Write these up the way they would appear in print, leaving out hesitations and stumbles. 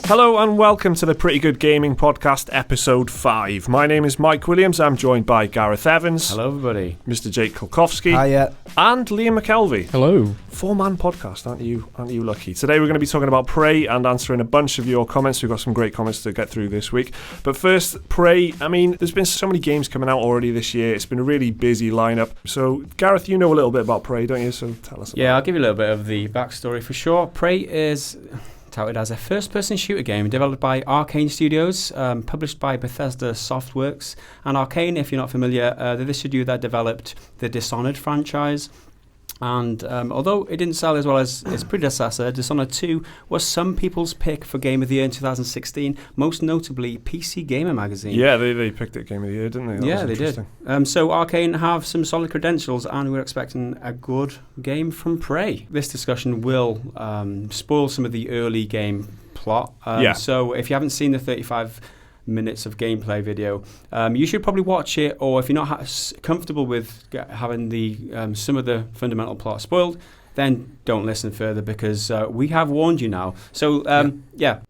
Hello and welcome to the Pretty Good Gaming Podcast, Episode 5. My name is Mike Williams. I'm joined by Gareth Evans. Hello, everybody. Mr. Jake Kulkowski. Hiya. And Liam McKelvey. Hello. 4-man podcast, aren't you lucky? Today we're going to be talking about Prey and answering a bunch of your comments. We've got some great comments to get through this week. But first, Prey. I mean, there's been so many games coming out already this year. It's been a really busy lineup. So, Gareth, you know a little bit about Prey, don't you? So tell us about it. I'll give you a little bit of the backstory for sure. Prey is touted as a first-person shooter game developed by Arkane Studios, published by Bethesda Softworks. And Arkane, if you're not familiar, they're the studio that developed the Dishonored franchise. And although it didn't sell as well as its predecessor, Dishonored 2 was some people's pick for Game of the Year in 2016, most notably PC Gamer magazine. Yeah, they picked it Game of the Year, didn't they? They did. So Arkane have some solid credentials, and we're expecting a good game from Prey. This discussion will spoil some of the early game plot. So if you haven't seen the 35 minutes of gameplay video, you should probably watch it, or if you're not comfortable with having the some of the fundamental plot spoiled, then don't listen further, because we have warned you now. So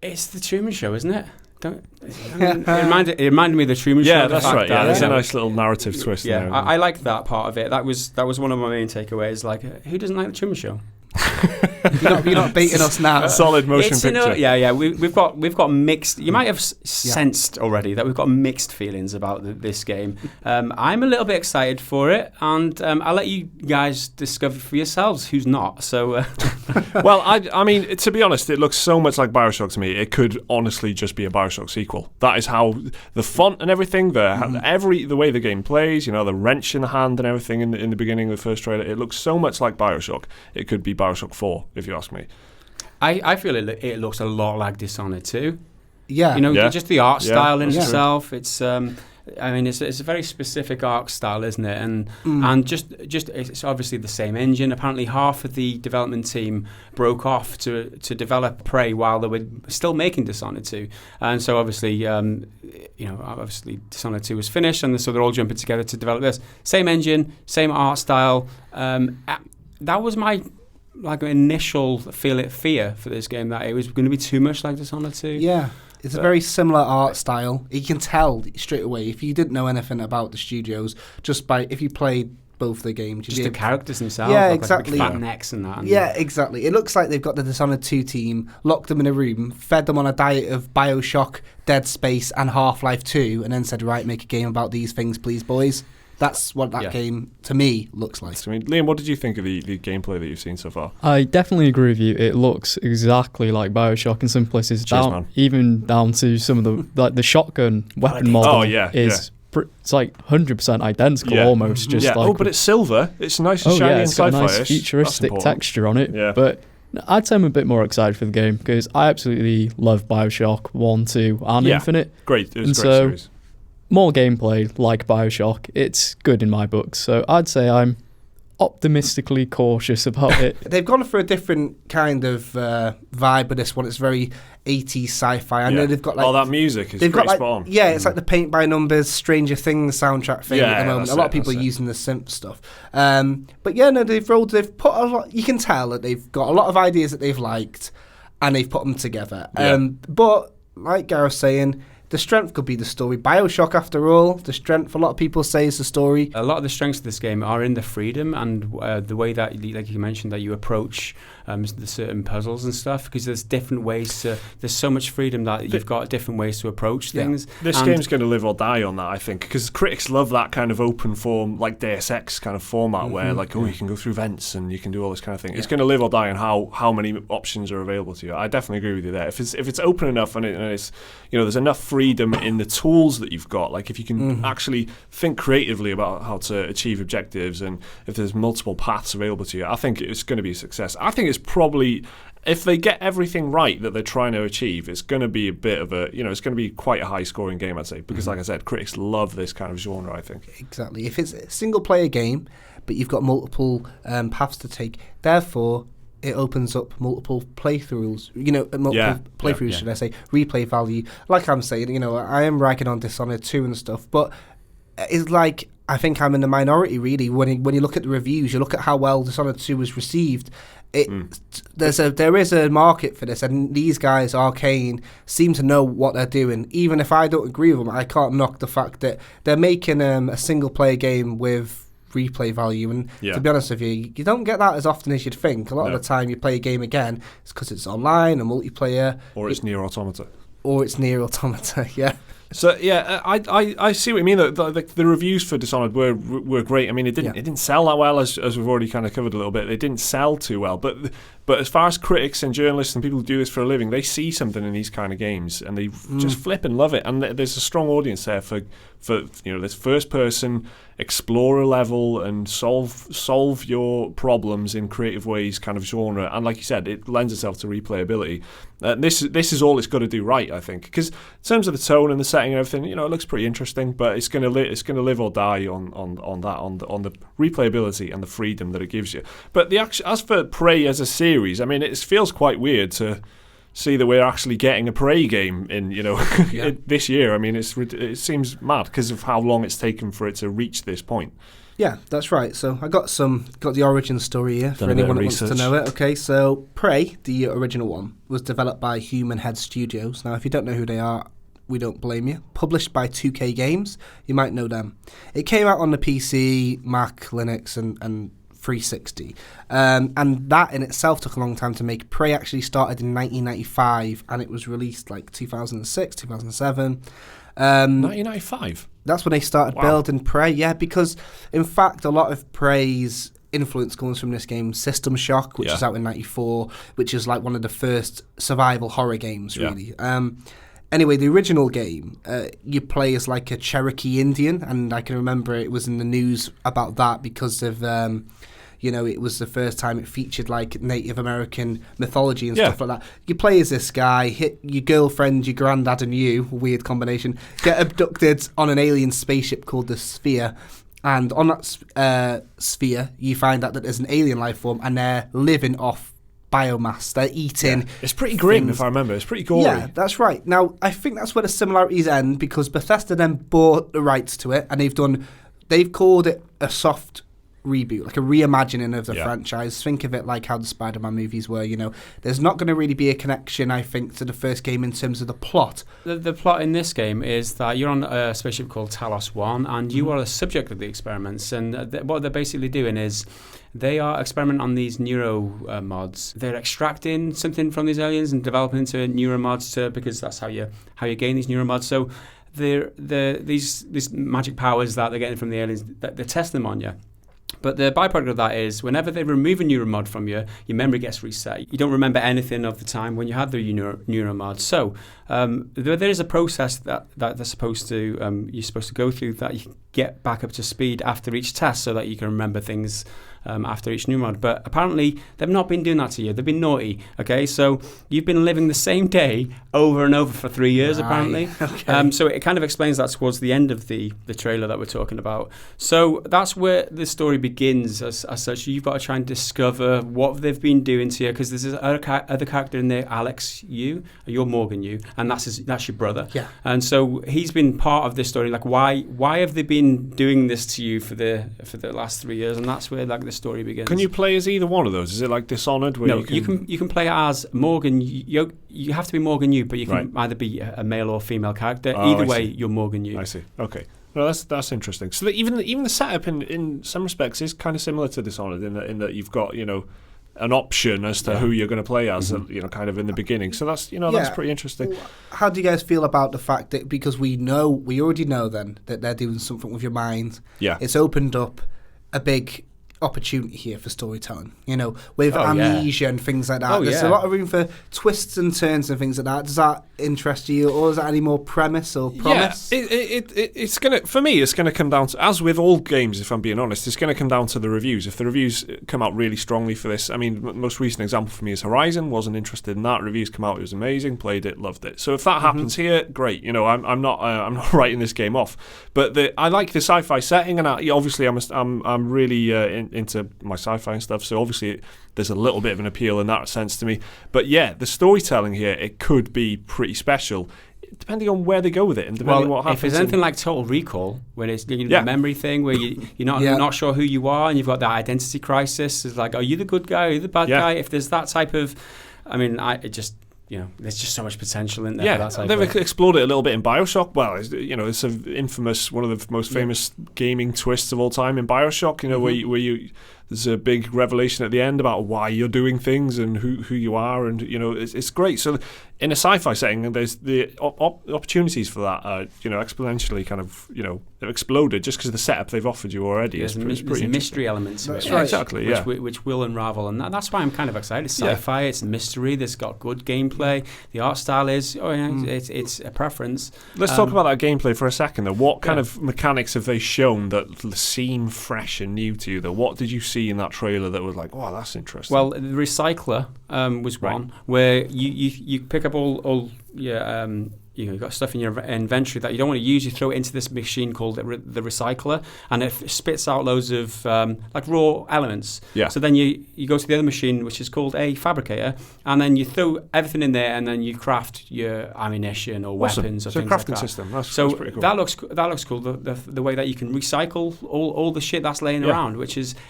it's the Truman Show, isn't it? It reminded me of the Truman Show. Yeah, that's right. Yeah, there's a nice little narrative twist there. I liked that part of it. That was one of my main takeaways. Like, who doesn't like the Truman Show? You're not beating us now. Solid motion picture. We've got mixed. You might have sensed already that we've got mixed feelings about this game. I'm a little bit excited for it, and I'll let you guys discover for yourselves who's not. So, well, I mean, to be honest, it looks so much like BioShock to me. It could honestly just be a BioShock sequel. That is how the font and everything, the way the game plays, the wrench in the hand and everything in the beginning of the first trailer. It looks so much like BioShock. It could be BioShock 4, if you ask me. I feel it looks a lot like Dishonored 2. Yeah. Just the art style in itself. True. It's it's a very specific art style, isn't it? And just it's obviously the same engine. Apparently half of the development team broke off to develop Prey while they were still making Dishonored 2. And so obviously obviously Dishonored 2 was finished, and so they're all jumping together to develop this. Same engine, same art style. That was my initial fear for this game, that it was going to be too much like Dishonored 2. Yeah, it's a very similar art style. You can tell straight away if you didn't know anything about the studios, just by if you played both the games. Just the characters themselves. Yeah, exactly. Like fat necks and that. Yeah, exactly. It looks like they've got the Dishonored 2 team, locked them in a room, fed them on a diet of BioShock, Dead Space and Half-Life 2, and then said, right, make a game about these things, please, boys. That's what that game, to me, looks like. I mean, Liam, what did you think of the gameplay that you've seen so far? I definitely agree with you. It looks exactly like BioShock in some places. Even down to some of the shotgun weapon model. It's like 100% identical almost. But it's silver. It's nice and shiny and it's got a nice sci-fi-ish. futuristic texture on it. Yeah. But I'd say I'm a bit more excited for the game, because I absolutely love BioShock 1, 2 and Infinite. Great. It was a great series. More gameplay like BioShock. It's good in my books, so I'd say I'm optimistically cautious about it. They've gone for a different kind of vibe with this one. It's very 80s sci-fi. I know they've got that music is pretty spot on. Yeah, it's like the Paint by Numbers, Stranger Things soundtrack thing at the moment. A lot of people are using the synth stuff. They've put a lot. You can tell that they've got a lot of ideas that they've liked, and they've put them together. But like Gareth's saying, the strength could be the story. BioShock, after all, the strength, a lot of people say, is the story. A lot of the strengths of this game are in the freedom and the way that, like you mentioned, that you approach the certain puzzles and stuff, because there's different ways to... There's so much freedom that you've got different ways to approach things. This game's going to live or die on that, I think, because critics love that kind of open form, like Deus Ex kind of format, where you can go through vents and you can do all this kind of thing. It's going to live or die on how many options are available to you. I definitely agree with you there. If it's open enough and it's there's enough freedom in the tools that you've got, like if you can actually think creatively about how to achieve objectives, and if there's multiple paths available to you, I think it's going to be a success. I think it's probably, if they get everything right that they're trying to achieve, it's going to be a bit of a, it's going to be quite a high-scoring game, I'd say, because like I said, critics love this kind of genre, I think. Exactly. If it's a single-player game, but you've got multiple paths to take, therefore it opens up multiple playthroughs, should I say, replay value. Like I'm saying, I am ragging on Dishonored 2 and stuff, but it's like, I think I'm in the minority, really. When you look at the reviews, you look at how well Dishonored 2 was received, there is a market for this, and these guys, Arkane, seem to know what they're doing. Even if I don't agree with them, I can't knock the fact that they're making a single player game with replay value. And to be honest with you don't get that as often as you'd think. A lot of the time you play a game again, it's because it's online or multiplayer, or it's Nier Automata. Yeah. So I see what you mean. The reviews for Dishonored were great. I mean, it didn't sell that well, as we've already kind of covered a little bit. It didn't sell too well, but as far as critics and journalists and people who do this for a living, they see something in these kind of games and they just flip and love it. And there's a strong audience there for this first person explorer level and solve your problems in creative ways kind of genre. And like you said, it lends itself to replayability. This is all it's got to do right, I think, because in terms of the tone and the setting and everything, it looks pretty interesting. But it's going to live or die on the replayability and the freedom that it gives you. But as for Prey as a series, I mean, it feels quite weird to see that we're actually getting a Prey game in this year. I mean, it seems mad because of how long it's taken for it to reach this point. Yeah, that's right. So I got the origin story here for anyone that wants to know it. Okay, so Prey, the original one, was developed by Arkane Studios. Now, if you don't know who they are, we don't blame you. Published by 2K Games, you might know them. It came out on the PC, Mac, Linux, and 360. And that in itself took a long time to make. Prey actually started in 1995 and it was released like 2006, 2007. 1995? That's when they started building Prey, yeah, because in fact a lot of Prey's influence comes from this game System Shock, which is out in 94, which is like one of the first survival horror games, really. Anyway, the original game, you play as like a Cherokee Indian, and I can remember it was in the news about that because of, it was the first time it featured like Native American mythology and stuff like that. You play as this guy, hit your girlfriend, your granddad and you, weird combination, get abducted on an alien spaceship called the Sphere. And on that sphere, you find out that there's an alien life form and they're living off biomass. They're eating. Yeah. It's pretty grim, if I remember. It's pretty gory. Yeah, that's right. Now, I think that's where the similarities end because Bethesda then bought the rights to it and they've called it a soft reboot, like a reimagining of the franchise. Think of it like how the Spider-Man movies were, There's not going to really be a connection, I think, to the first game in terms of the plot. The plot in this game is that you're on a spaceship called Talos 1 and you are the subject of the experiments, and what they're basically doing is they are experimenting on these neuro mods. They're extracting something from these aliens and developing into neuro mods because that's how you gain these neuro mods. So these magic powers that they're getting from the aliens, they're testing them on you. But the byproduct of that is whenever they remove a neuromod from you, your memory gets reset. You don't remember anything of the time when you had the neuromod. So there is a process that they're supposed to you're supposed to go through that you get back up to speed after each test so that you can remember things after each neuromod. But apparently they've not been doing that to you. They've been naughty. Okay, so you've been living the same day over and over for 3 years apparently. Okay. So it kind of explains that towards the end of the trailer that we're talking about. So that's where the story begins as such. You've got to try and discover what they've been doing to you because there's this other character in there, Alex Yu. You're Morgan Yu, and that's your brother. Yeah. And so he's been part of this story. Like why have they been doing this to you for the last 3 years? And that's where like the story begins. Can you play as either one of those? Is it like Dishonored? Where no, you can play as Morgan. You have to be Morgan Yu, but you can either be a male or female character. Either way, you're Morgan Yu. I see. Okay. No, that's interesting. So even the setup in some respects is kind of similar to Dishonored in that you've got an option as to who you're going to play as, kind of in the beginning. So that's that's pretty interesting. How do you guys feel about the fact that because we already know then that they're doing something with your mind? Yeah, it's opened up a big opportunity here for storytelling, with amnesia and things like that. There's a lot of room for twists and turns and things like that. Does that interest you, or is that any more premise or promise? Yeah, it's gonna come down to, as with all games, if I'm being honest, it's gonna come down to the reviews. If the reviews come out really strongly for this, I mean, most recent example for me is Horizon. Wasn't interested in that. Reviews come out, it was amazing. Played it, loved it. So if that happens here, great. I'm not writing this game off. But I like the sci-fi setting, and obviously I'm really into my sci-fi and stuff, so obviously there's a little bit of an appeal in that sense to me. But yeah, the storytelling here, it could be pretty special. depending on where they go with it and depending on what happens. If there's anything like Total Recall, where it's the memory thing, where you're not sure who you are and you've got that identity crisis, it's like, are you the good guy, are you the bad guy? If there's that type of, there's just so much potential in there. Yeah, they've explored it a little bit in BioShock. Well, it's an infamous, one of the most famous gaming twists of all time in BioShock. Where you there's a big revelation at the end about why you're doing things and who you are, and it's great. So in a sci-fi setting, there's the opportunities for that exponentially kind of they've exploded just because of the setup they've offered you already. There's a mystery element to it, right. Exactly, which will unravel, and that's why I'm kind of excited. It's sci-fi, it's mystery, it's got good gameplay. The art style is it's a preference. Let's talk about that gameplay for a second. Though, what kind of mechanics have they shown that seem fresh and new to you? Though, what did you see in that trailer that was like, wow, that's interesting? Well, the Recycler was one where you pick up all your you've got stuff in your inventory that you don't want to use. You throw it into this machine called the Recycler, and it spits out loads of like raw elements. Yeah. So then you go to the other machine, which is called a Fabricator, and then you throw everything in there, and then you craft your ammunition or weapons or things like that. So a crafting system. That's pretty cool. That looks cool. The way that you can recycle all the shit that's laying around,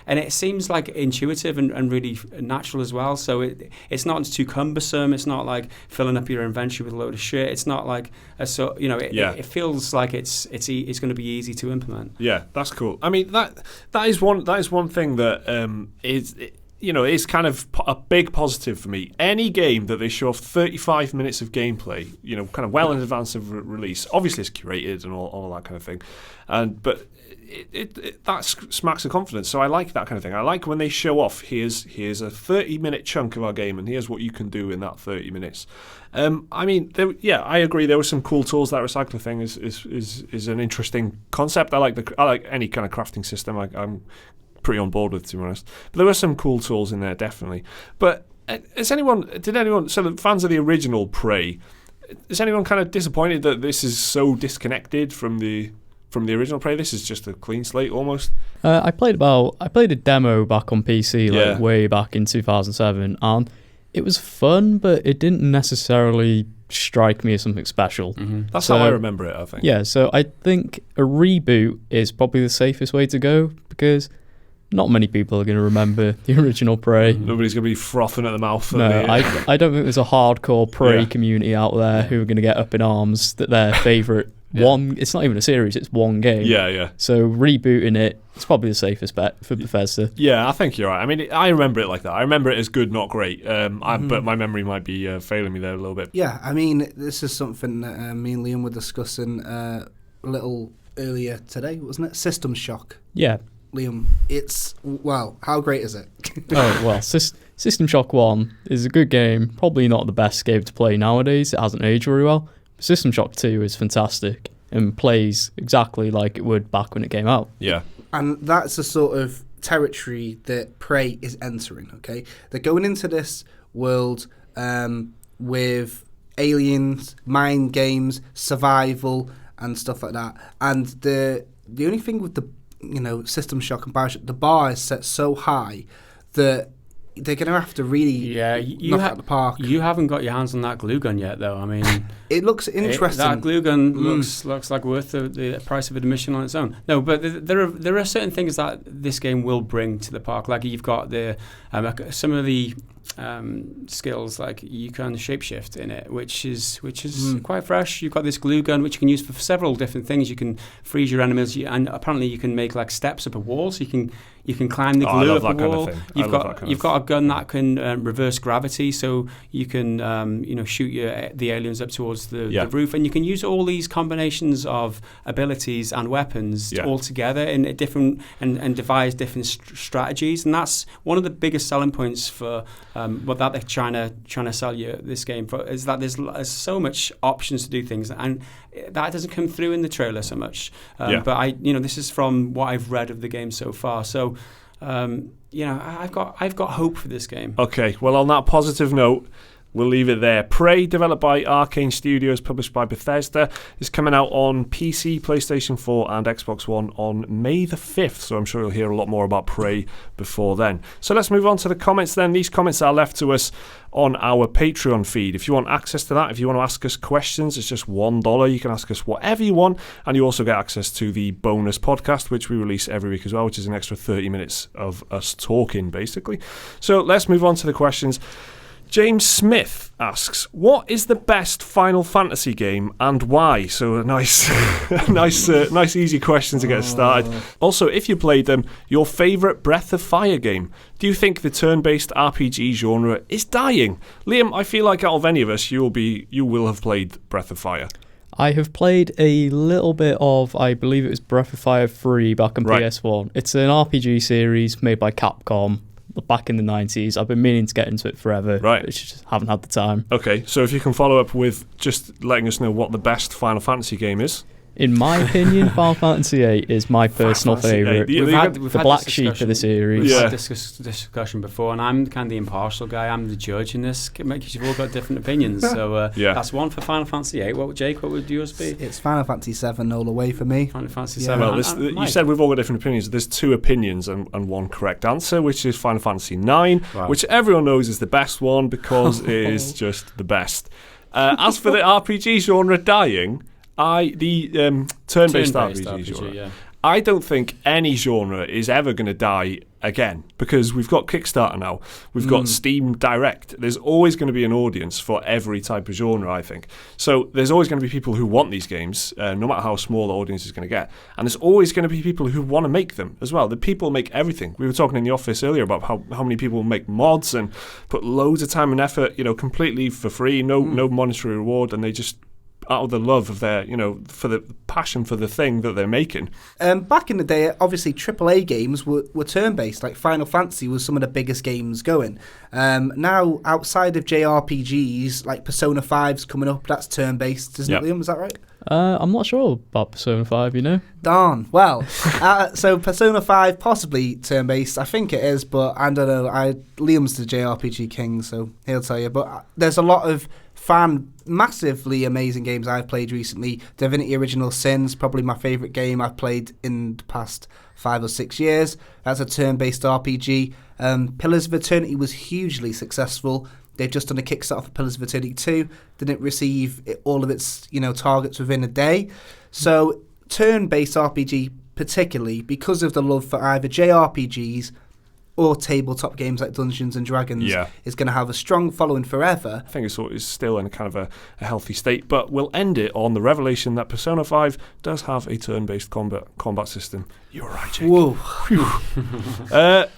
and it seems like intuitive and really natural as well. So it's not too cumbersome. It's not like filling up your inventory with a load of shit. It's not like it feels like it's going to be easy to implement. Yeah, that's cool. I mean that is one thing that is kind of a big positive for me. Any game that they show off 35 minutes of gameplay, kind of well in advance of release, obviously it's curated and all that kind of thing, but that smacks of confidence. So I like that kind of thing. I like when they show off, here's a 30-minute chunk of our game, and here's what you can do in that 30 minutes. I mean, I agree. There were some cool tools. That recycler thing is an interesting concept. I like any kind of crafting system. I'm pretty on board with, to be honest. But there were some cool tools in there, definitely. But so the fans of the original Prey, is anyone kind of disappointed that this is so disconnected from the original Prey? This is just a clean slate almost. I played a demo back on PC way back in 2007, and it was fun, but it didn't necessarily strike me as something special. Mm-hmm. That's how I remember it, I think. Yeah, so I think a reboot is probably the safest way to go, because not many people are going to remember the original Prey. Nobody's going to be frothing at the mouth. I don't think there's a hardcore Prey community out there who are going to get up in arms that their favourite it's not even a series, it's one game. Yeah. So rebooting it's probably the safest bet for Bethesda. Yeah, I think you're right. I mean, I remember it like that. I remember it as good, not great. But my memory might be failing me there a little bit. Yeah, I mean, this is something that me and Liam were discussing a little earlier today, wasn't it? System Shock. Yeah. Liam, how great is it? System Shock 1 is a good game. Probably not the best game to play nowadays. It hasn't aged very well. System Shock 2 is fantastic and plays exactly like it would back when it came out. Yeah. And that's the sort of territory that Prey is entering, okay? They're going into this world with aliens, mind games, survival, and stuff like that. And the only thing with the System Shock and BioShock, the bar is set so high that they're going to have to really knock out the park. You haven't got your hands on that glue gun yet, though. I mean, it looks interesting. That glue gun looks like worth the price of admission on its own. No, but there are certain things that this game will bring to the park. Like you've got some of the skills, like you can shapeshift in it, which is quite fresh. You've got this glue gun which you can use for several different things. You can freeze your enemies, and apparently you can make like steps up a wall, so you can climb the glue up a wall. You've got a gun that can reverse gravity, so you can shoot the aliens up towards the roof, and you can use all these combinations of abilities and weapons all together in a different and devise different strategies, and that's one of the biggest selling points for what that they're trying to sell you this game for, is that there's so much options to do things, and that doesn't come through in the trailer so much. But this is from what I've read of the game so far. So, I've got hope for this game. Okay, well, on that positive note, we'll leave it there. Prey, developed by Arkane Studios, published by Bethesda, is coming out on PC, PlayStation 4 and Xbox One on May the 5th, so I'm sure you'll hear a lot more about Prey before then. So let's move on to the comments then. These comments are left to us on our Patreon feed. If you want access to that, if you want to ask us questions, it's just $1. You can ask us whatever you want, and you also get access to the bonus podcast, which we release every week as well, which is an extra 30 minutes of us talking, basically. So let's move on to the questions. James Smith asks, what is the best Final Fantasy game and why? So a nice easy question to get us started. Also, if you played them, your favourite Breath of Fire game. Do you think the turn-based RPG genre is dying? Liam, I feel like out of any of us, you will have played Breath of Fire. I have played a little bit of, I believe it was Breath of Fire 3 back on PS1. It's an RPG series made by Capcom. Back in the 90s. I've been meaning to get into it forever. Right. Just haven't had the time. Okay, so if you can follow up with just letting us know what the best Final Fantasy game is. In my opinion, Final Fantasy VIII is my personal favourite. We've had the black sheep of the series. We've had this discussion before, and I'm kind of the impartial guy. I'm the judge in this, because you've all got different opinions. So that's one for Final Fantasy VIII. What would yours be? It's Final Fantasy VII all the way for me. Final Fantasy VII. Well, you said we've all got different opinions. There's two opinions and one correct answer, which is Final Fantasy IX, which everyone knows is the best one because it is just the best. As for the RPG genre dying, turn-based RPG genre. Yeah. I don't think any genre is ever going to die again because we've got Kickstarter now. We've got Steam Direct. There's always going to be an audience for every type of genre, I think. So there's always going to be people who want these games, no matter how small the audience is going to get. And there's always going to be people who want to make them as well. The people make everything. We were talking in the office earlier about how many people make mods and put loads of time and effort, completely for free, no monetary reward, and they just out of the love of their, for the passion for the thing that they're making. Back in the day, obviously AAA games were turn-based. Like Final Fantasy was some of the biggest games going. Now, outside of JRPGs, like Persona 5's coming up, that's turn-based, isn't it, Liam? Is that right? I'm not sure about Persona 5, Darn. Well, so Persona 5 possibly turn-based. I think it is, but I don't know. Liam's the JRPG king, so he'll tell you. But there's a lot of massively amazing games I've played recently. Divinity Original Sin's probably my favourite game I've played in the past 5 or 6 years. That's a turn-based RPG. Pillars of Eternity was hugely successful. They've just done a Kickstarter for Pillars of Eternity 2. Didn't receive all of its targets within a day. So turn-based RPG particularly, because of the love for either JRPGs or tabletop games like Dungeons and Dragons, is going to have a strong following forever. I think it's still in kind of a healthy state, but we'll end it on the revelation that Persona 5 does have a turn-based combat system. You're right, Jake. Whoa.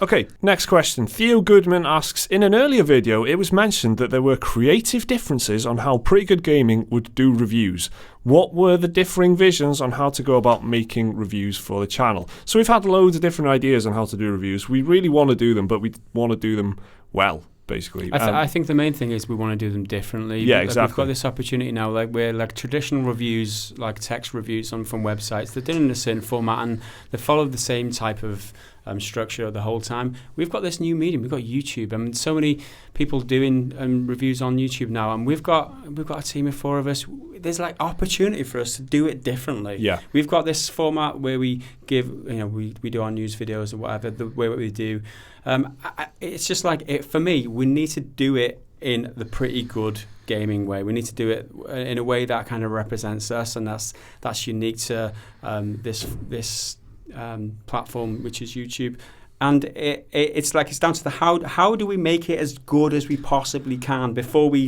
Okay, next question. Theo Goodman asks, in an earlier video, it was mentioned that there were creative differences on how Pretty Good Gaming would do reviews. What were the differing visions on how to go about making reviews for the channel? So we've had loads of different ideas on how to do reviews. We really want to do them, but we want to do them well, basically. I think the main thing is we want to do them differently. Yeah, exactly. We've got this opportunity now, where traditional reviews, like text reviews from websites, they're done in a certain format and they follow the same type of structure the whole time. We've got this new medium. We've got YouTube. I mean, so many people doing reviews on YouTube now, and we've got a team of 4 of us. There's opportunity for us to do it differently. Yeah, we've got this format where we give, we do our news videos or whatever the way we do. It's just for me, we need to do it in the Pretty Good Gaming way. We need to do it in a way that kind of represents us, and that's unique to this platform, which is YouTube. And it's down to the how do we make it as good as we possibly can before we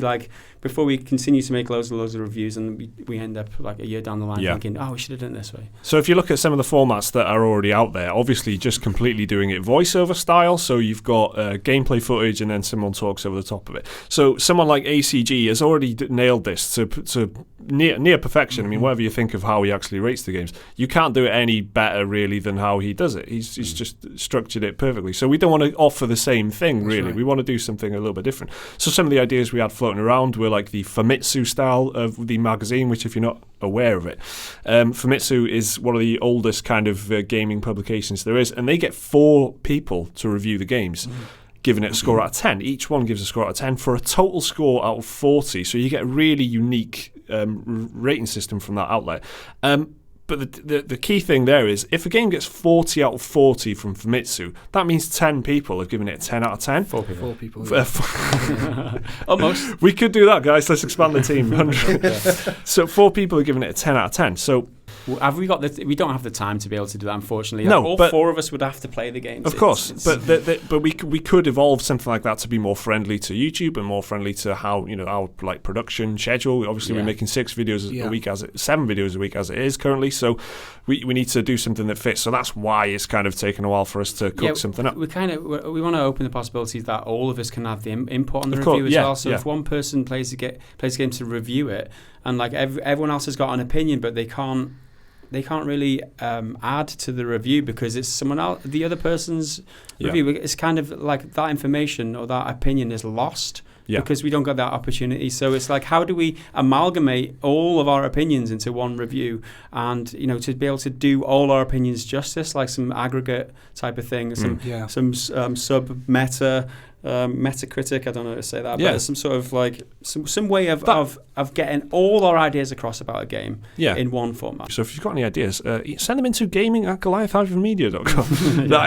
continue to make loads of reviews and we end up a year down the line thinking, we should have done it this way. So if you look at some of the formats that are already out there, obviously just completely doing it voiceover style, so you've got gameplay footage and then someone talks over the top of it. So someone like ACG has already nailed this to near perfection. I mean, whatever you think of how he actually rates the games, you can't do it any better really than how he does it. He's just structured it perfectly. So we don't want to offer the same thing, really. Right. We want to do something a little bit different. So some of the ideas we had floating around were like the Famitsu style of the magazine, which if you're not aware of it, Famitsu is one of the oldest kind of gaming publications there is, and they get 4 people to review the games. giving it a score out of 10. Each one gives a score out of 10 for a total score out of 40. So you get a really unique rating system from that outlet. But the key thing there is, if a game gets 40 out of 40 from Famitsu, that means 10 people have given it a 10 out of 10. 4 people. Almost. We could do that, guys. Let's expand the team. So 4 people have given it a 10 out of 10. So have we got we don't have the time to be able to do that, unfortunately. No, all 4 of us would have to play the games. Of course, but we could evolve something like that to be more friendly to YouTube and more friendly to how our like production schedule. Obviously, we're making 7 videos a week as it is currently. So we need to do something that fits. So that's why it's kind of taken a while for us to cook something up. We want to open the possibilities that all of us can have the input on the review as well. So if one person plays a game to review it, and like everyone else has got an opinion, but they can't really add to the review because it's someone else, the other person's review. It's kind of like that information or that opinion is lost because we don't get that opportunity. So it's like, how do we amalgamate all of our opinions into one review and, to be able to do all our opinions justice, like some aggregate type of thing, some sub-meta, Metacritic, I don't know how to say that, but some sort of like some way of getting all our ideas across about a game in one format. So if you've got any ideas, send them into gaming@goliath-media.com.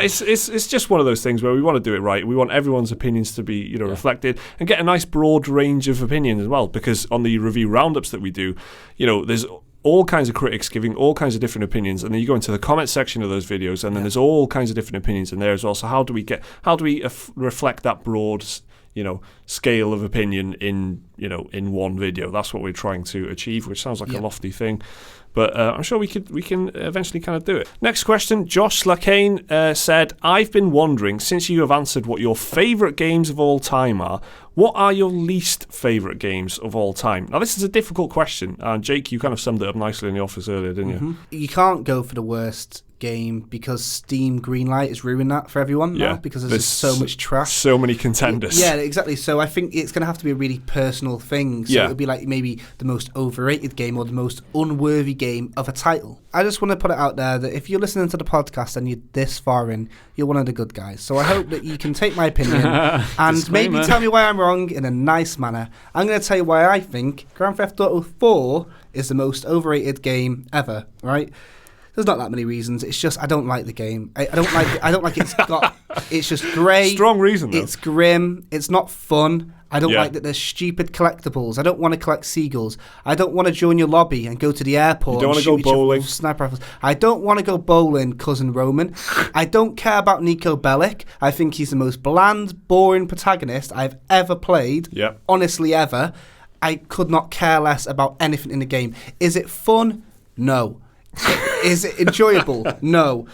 It's just one of those things where we want to do it right. We want everyone's opinions to be reflected and get a nice broad range of opinions as well, because on the review roundups that we do, there's all kinds of critics giving all kinds of different opinions, and then you go into the comment section of those videos, and then there's all kinds of different opinions in there as well. So how do we reflect that broad, scale of opinion in one video? That's what we're trying to achieve, which sounds like a lofty thing, but I'm sure we can eventually kind of do it. Next question, Josh Slakane said, I've been wondering, since you have answered what your favourite games of all time are, what are your least favourite games of all time? Now, this is a difficult question, and Jake, you kind of summed it up nicely in the office earlier, didn't you? You can't go for the worst game because Steam Greenlight has ruined that for everyone now, because there's just so much trash. So many contenders. Yeah, exactly. So I think it's going to have to be a really personal thing. So it would be like maybe the most overrated game or the most unworthy game of a title. I just want to put it out there that if you're listening to the podcast and you're this far in, you're one of the good guys. So I hope that you can take my opinion and maybe tell me why I'm wrong in a nice manner. I'm going to tell you why I think Grand Theft Auto 4 is the most overrated game ever, right? There's not that many reasons. It's just I don't like the game. I don't like it's just grey. Strong reason, though. It's grim. It's not fun. I don't like that there's stupid collectibles. I don't want to collect seagulls. I don't want to join your lobby and go to the airport. You don't want to go bowling. Sniper rifles. I don't want to go bowling, cousin Roman. I don't care about Nico Bellic. I think he's the most bland, boring protagonist I've ever played. Yep. Honestly, ever. I could not care less about anything in the game. Is it fun? No. Is it enjoyable? No.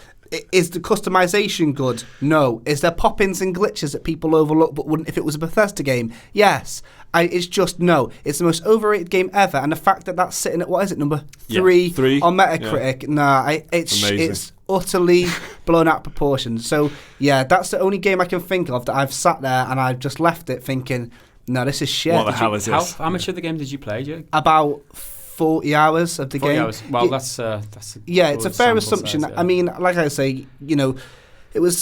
Is the customization good? No. Is there pop-ins and glitches that people overlook but wouldn't if it was a Bethesda game? Yes. It's just no. It's the most overrated game ever, and the fact that that's sitting at, what is it, number 3 on Metacritic? It's utterly blown out of proportion. So, that's the only game I can think of that I've sat there and I've just left it thinking, no, this is shit. What the hell is this? How much of the game did you play, Jake? About 40 hours of the 40 game. Hours. Well, that's it's a fair assumption. Size, I mean, like I say,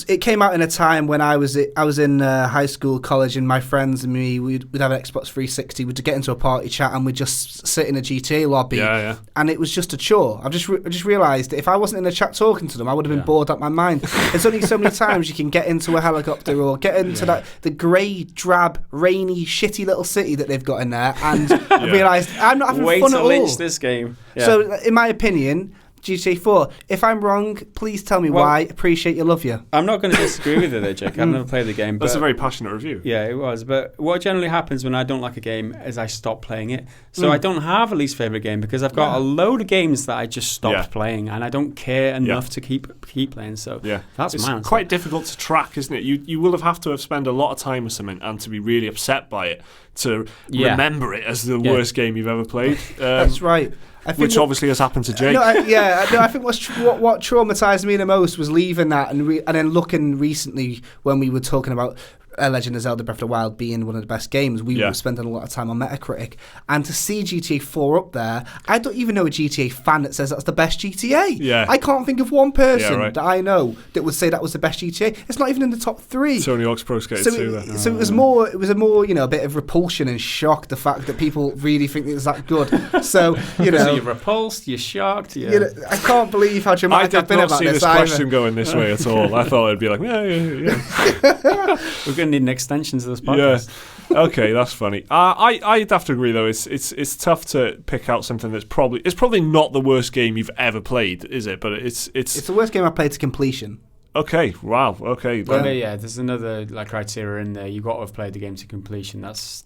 it came out in a time when I was in high school, college, and my friends and me, we'd have an Xbox 360, we'd get into a party chat and we'd just sit in a GTA lobby, and it was just a chore. I just realised that if I wasn't in the chat talking to them, I would have been bored out my mind. There's only so many times you can get into a helicopter or get into the grey, drab, rainy, shitty little city that they've got in there, and I realised I'm not having fun at all. Way to lynch this game. Yeah. So, in my opinion, GTA 4. If I'm wrong, please tell me why. Appreciate you, love you. I'm not going to disagree with you there, Jake. I've never played the game. That's a very passionate review. Yeah, it was. But what generally happens when I don't like a game is I stop playing it. So I don't have a least favourite game because I've got a load of games that I just stopped playing and I don't care enough to keep playing. So that's it's quite difficult to track, isn't it? You will have to spend a lot of time with something and to be really upset by it to remember it as the worst game you've ever played. That's right. Which obviously has happened to Jake. I think what traumatised me the most was leaving that and then looking recently when we were talking about Legend of Zelda Breath of the Wild being one of the best games, we were spending a lot of time on Metacritic. And to see GTA 4 up there, I don't even know a GTA fan that says that's the best GTA. Yeah. I can't think of one person that I know that would say that was the best GTA. It's not even in the top 3. Tony Hawk's Pro Skater 2. So it was more, a bit of repulsion and shock, the fact that people really think it's that good. So, So you're repulsed, you're shocked. I can't believe how dramatic I've been about this. I did not see this question going this way at all. I thought it'd be like, yeah. We're going to need an extension to this podcast. Yeah. Okay, that's funny. I'd have to agree though. It's tough to pick out something that's probably not the worst game you've ever played, is it? But it's the worst game I've played to completion. Okay. Wow. Okay. There's another criteria in there. You've got to have played the game to completion. That's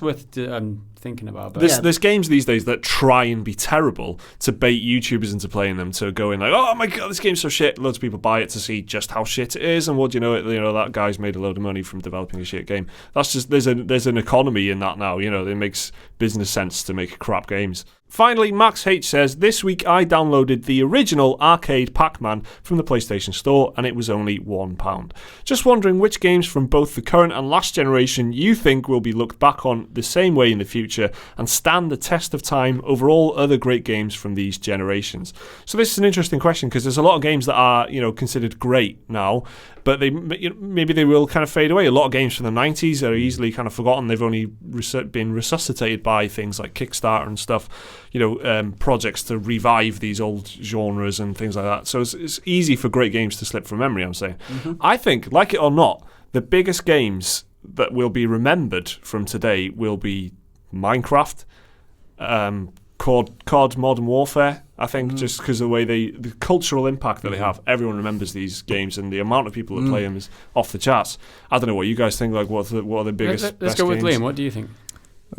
worth thinking about. But there's games these days that try and be terrible to bait YouTubers into playing them, to go in like, oh my god, this game's so shit. Loads of people buy it to see just how shit it is, and what do you know? That guy's made a load of money from developing a shit game. That's just there's an economy in that now. It makes business sense to make crap games. Finally, Max H says, this week I downloaded the original arcade Pac-Man from the PlayStation Store and it was only £1. Just wondering which games from both the current and last generation you think will be looked back on the same way in the future and stand the test of time over all other great games from these generations. So this is an interesting question because there's a lot of games that are, considered great now, but maybe they will kind of fade away. A lot of games from the 90s are easily kind of forgotten. They've only been resuscitated by things like Kickstarter and stuff, projects to revive these old genres and things like that. So it's easy for great games to slip from memory, I'm saying. Mm-hmm. I think, like it or not, the biggest games that will be remembered from today will be Minecraft, COD Modern Warfare, I think, just because of the way the cultural impact that they have. Everyone remembers these games, and the amount of people that play them is off the charts. I don't know what you guys think. Like, what are the biggest? Let's go with games? Liam. What do you think?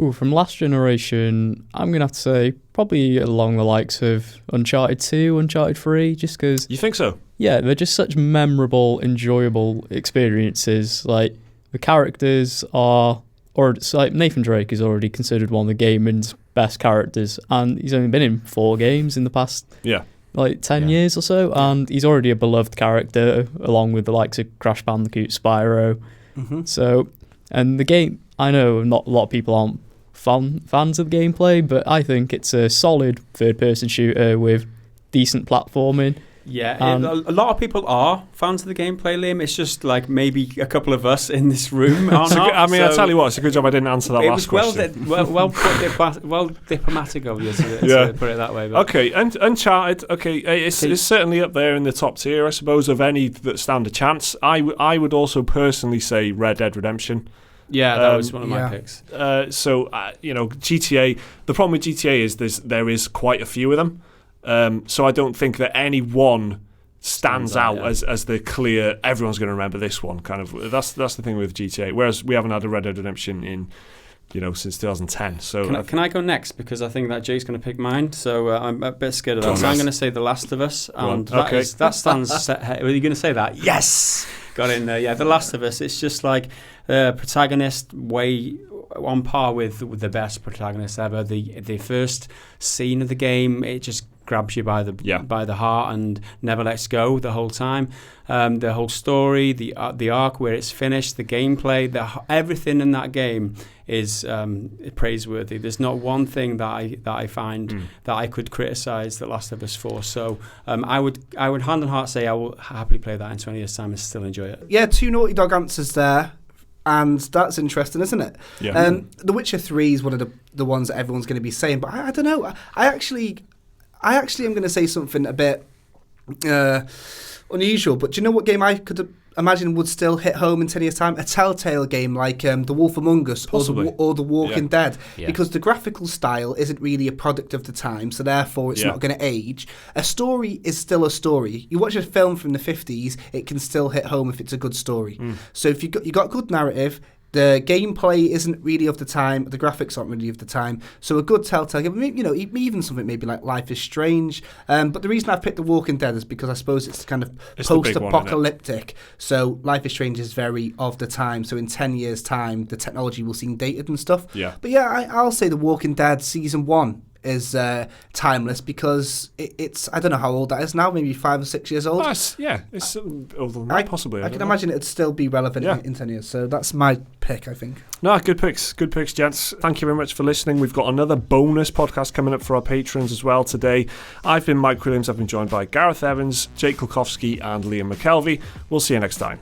Ooh, from last generation, I'm gonna have to say probably along the likes of Uncharted 2, Uncharted 3, just because. You think so? Yeah, they're just such memorable, enjoyable experiences. Like the characters are, Nathan Drake is already considered one of the gaming's best characters, and he's only been in 4 games in the past 10 years or so, and he's already a beloved character along with the likes of Crash Bandicoot, Spyro. Mm-hmm. So, and the game, I know not a lot of people aren't fans of the gameplay, but I think it's a solid third-person shooter with decent platforming. Yeah, a lot of people are fans of the gameplay, Liam. It's just like maybe a couple of us in this room are not. I'll tell you what, it's a good job I didn't answer that last question. well diplomatic of you to put it that way. But. Okay, and Uncharted, it's certainly up there in the top tier, I suppose, of any that stand a chance. I would also personally say Red Dead Redemption. Yeah, that was one of my picks. GTA, the problem with GTA is there is quite a few of them. So I don't think that any one stands out as the clear, everyone's going to remember this one kind of. That's the thing with GTA. Whereas we haven't had a Red Dead Redemption in, since 2010. So can I go next, because I think that Jake's going to pick mine. So I'm a bit scared of that. So I'm going to say The Last of Us, and that stands. Are you going to say that? Yes, got it in there. Yeah, The Last of Us. It's just like protagonist way on par with the best protagonist ever. The first scene of the game, it just grabs you by the heart and never lets go the whole time. The whole story, the arc where it's finished, the gameplay, everything in that game is praiseworthy. There's not one thing that I find that I could criticize The Last of Us for. So I would hand on heart say I will happily play that in 20 years' time and still enjoy it. Yeah, 2 Naughty Dog answers there. And that's interesting, isn't it? Yeah. The Witcher 3 is one of the ones that everyone's going to be saying, but I don't know. I actually am going to say something a bit unusual, but do you know what game I could imagine would still hit home in 10 years' time? A Telltale game like The Wolf Among Us or The Walking Dead. Yeah. Because the graphical style isn't really a product of the time, so therefore it's not going to age. A story is still a story. You watch a film from the 50s, it can still hit home if it's a good story. So if you got good narrative, the gameplay isn't really of the time. The graphics aren't really of the time. So a good Telltale game, even something maybe like Life is Strange. But the reason I've picked The Walking Dead is because I suppose it's kind of post-apocalyptic. So Life is Strange is very of the time. So in 10 years' time, the technology will seem dated and stuff. Yeah. But yeah, I'll say The Walking Dead Season 1 is timeless because it's I don't know how old that is now, maybe 5 or 6 years old. It's older than that, possibly. I can imagine it'd still be relevant in 10 years. So that's my pick, I think. No, good picks, gents. Thank you very much for listening. We've got another bonus podcast coming up for our patrons as well today. I've been Mike Williams. I've been joined by Gareth Evans, Jake Kulkowski, and Liam McKelvey. We'll see you next time.